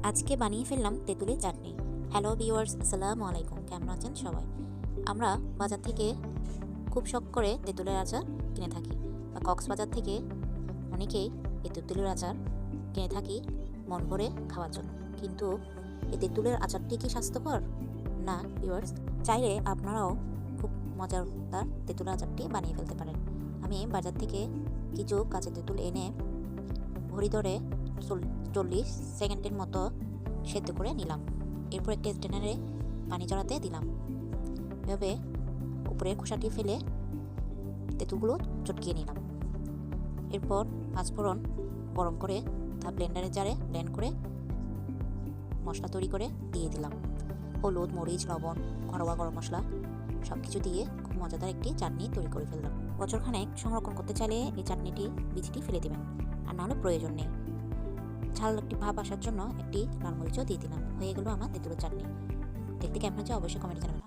আজকে বানিয়ে ফেললাম তেঁতুলের চাটনি। হ্যালো ভিউয়ার্স, আসসালামু আলাইকুম। কেমন আছেন সবাই? আমরা বাজার থেকে খুব শখ করে তেঁতুলের আচার কিনে থাকি, বা কক্সবাজার থেকে অনেকেই এই তেঁতুলের আচার কিনে থাকি মন ভরে খাওয়ার জন্য। কিন্তু এই তেঁতুলের আচারটি কি স্বাস্থ্যকর? না ভিউয়ার্স, চাইলে আপনারাও খুব মজাদার তেঁতুলের আচারটি বানিয়ে ফেলতে পারেন। আমি বাজার থেকে কিছু কাঁচা তেঁতুল এনে ঘড়ি ধরে 40 সেকেন্ডের মতো সেদ্ধ করে নিলাম। এরপর একটি স্ট্রেনারে পানি জড়াতে দিলাম। এভাবে উপরের খোসাটি ফেলে তেঁতুলগুলো চটকিয়ে নিলাম। এরপর পাঁচফোড়ন গরম করে তা ব্লেন্ডারের জারে ব্লেন্ড করে মশলা তৈরি করে দিয়ে দিলাম। হলুদ, মরিচ, লবণ, ঘরোয়া গরম মশলা সব কিছু দিয়ে খুব মজাদার একটি চাটনি তৈরি করে ফেললাম। বছরখানেক সংরক্ষণ করতে চাইলে এই চাটনিটি বীজটি ফেলে দেবেন, আর নাহলে প্রয়োজন নেই। ঝাল একটি ভাব আসার জন্য একটি লাল মরিচও দিয়ে দিলাম। হয়ে গেল আমার তেঁতুলের চাটনি। দেখতে কেমন হচ্ছে অবশ্যই কমেন্টে জানাবেন।